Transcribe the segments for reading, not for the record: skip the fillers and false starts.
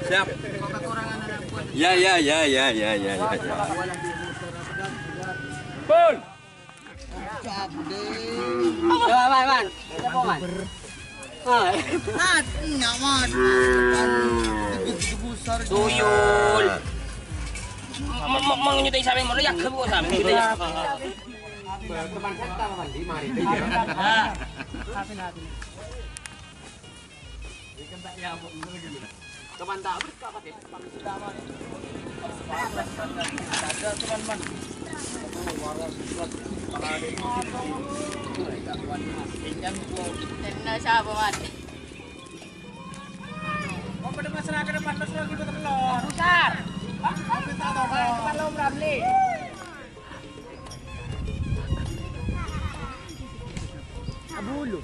Siap. Ya. Pun. Man. Nyaman. Tuyul. Mau nyutai sampai mau yak ke sampai gitu ya. Teman kita mandi mari. Kapan tak berkah pakai utama. Ada teman-teman. Dan siapa man? Mau pada masyarakat depan masyarakat kita telur. Besar. Kita tahu depan lo Ramli. Abulu.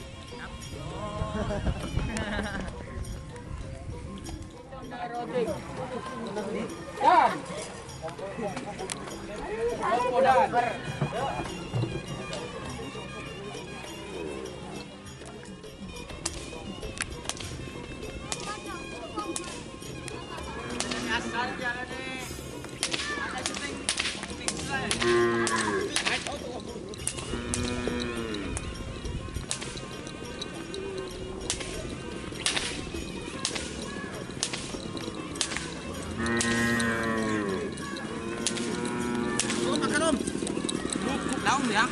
Laung ya.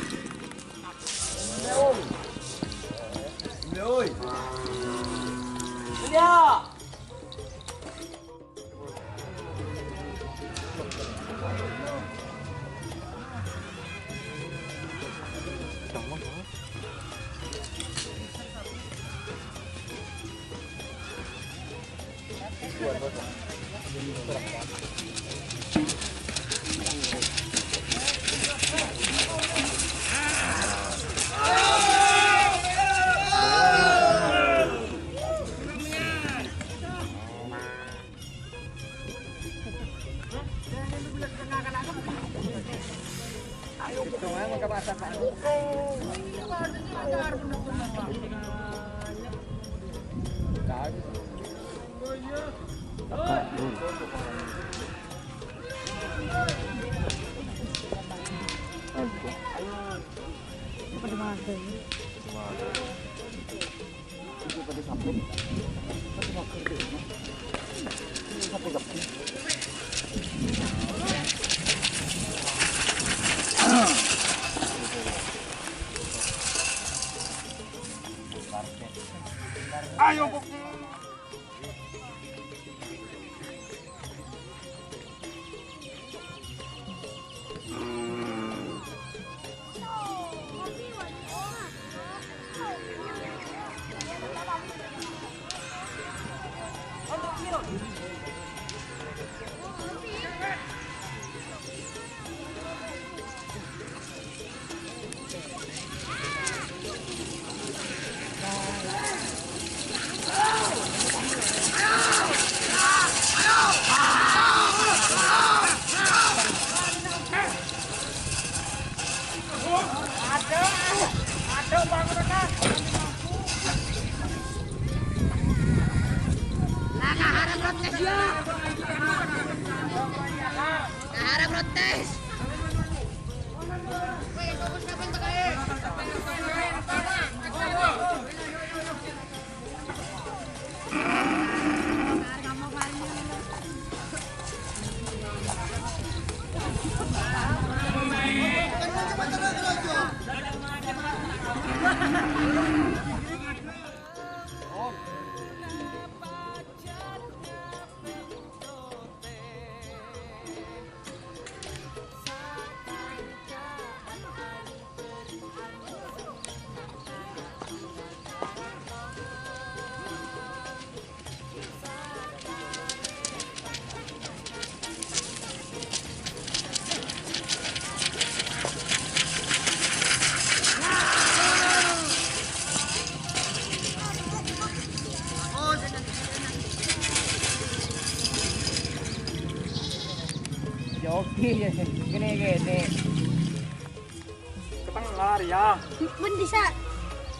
Oi. Ya. Ayo pok. Harap protes. Joki gini. Ketang lari ya. Pun bisa.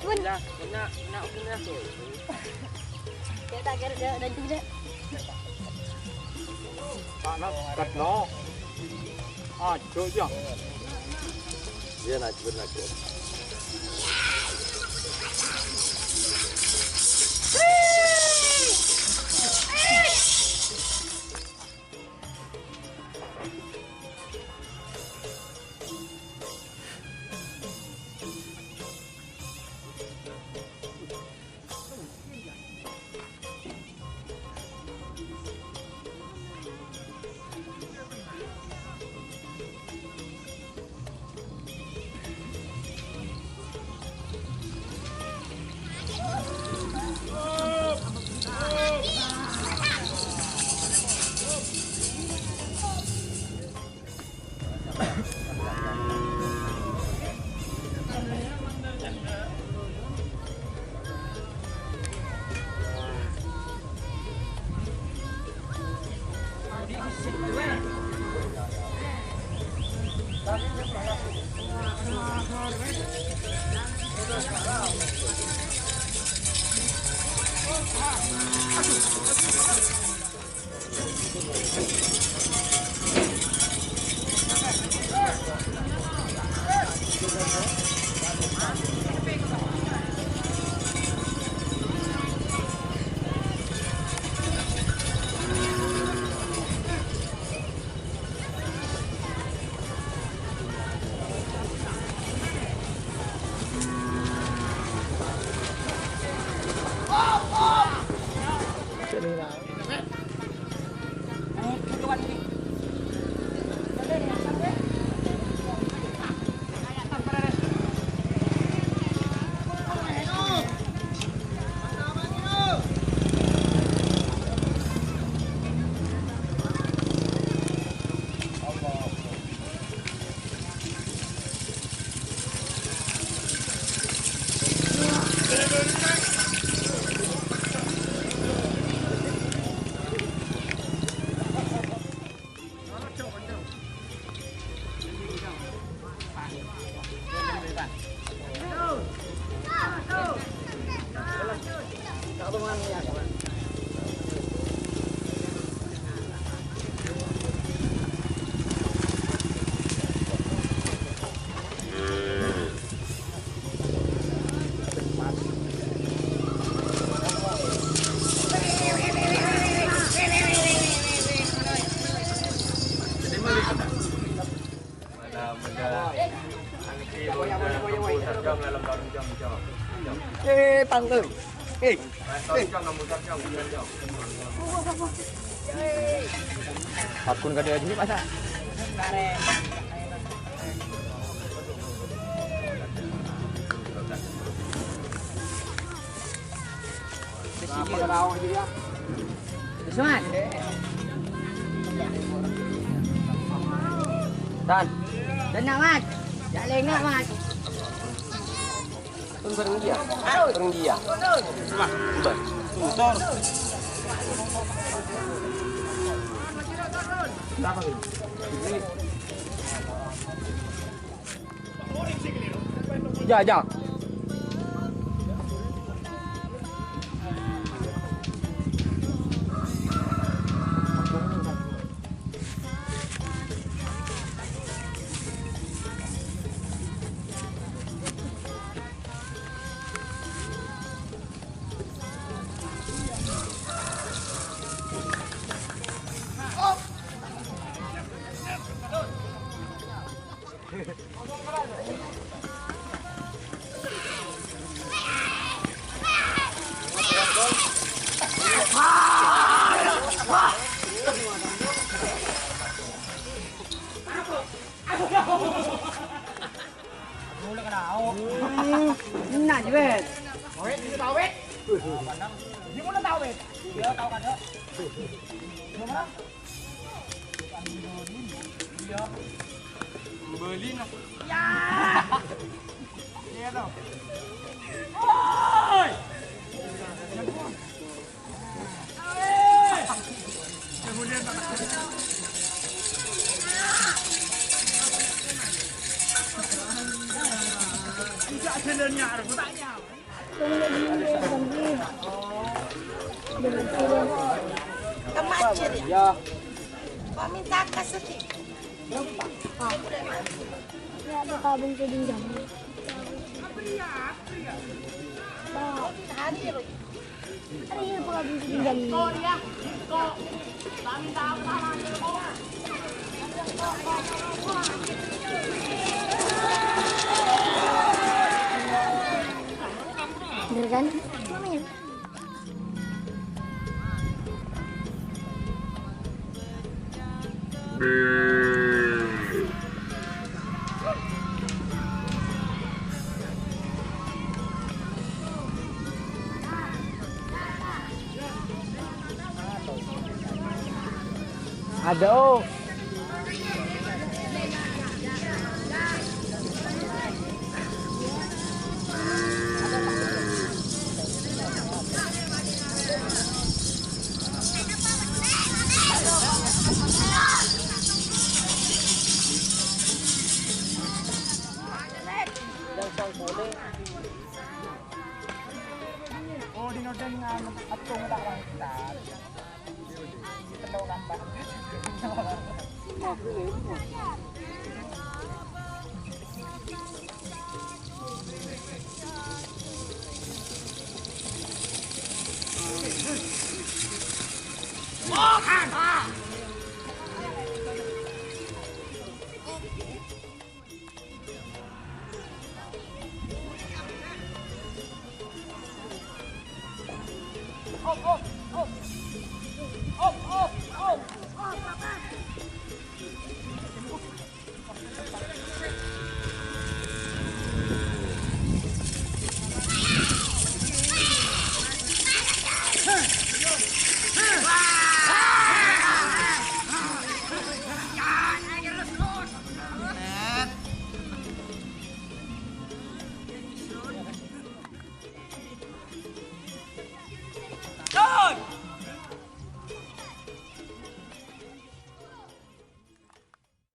Pun. Ya, nak punya tuh. Kita kira dan juga. Bạn nó cật nó. À, chơi chưa? Dia nak cuba nak. Pantun. Akun kada jadi masa. Apa kau dia? Seman. Dan. Dan nak mat. Jalan nak mat. Bareng dia. Bareng dia. Coba. Motor. Ja. Nak je bet. Wait, ini tahu wait. Di mana tahu wait? Dia tahu kan dia. Mana? Dia. Berlin. Ya. Dia tahu. Oi. Kemudian tidak jalannya, harus tanya. Ya. Paminta kasih. Ya ada kabung tuding jamu. Hadir. Ada yang kabung tuding jamu. Bener kan? Namanya. Ada oh. Oh, dinodeng atong takang kita. Kita tahu gambar.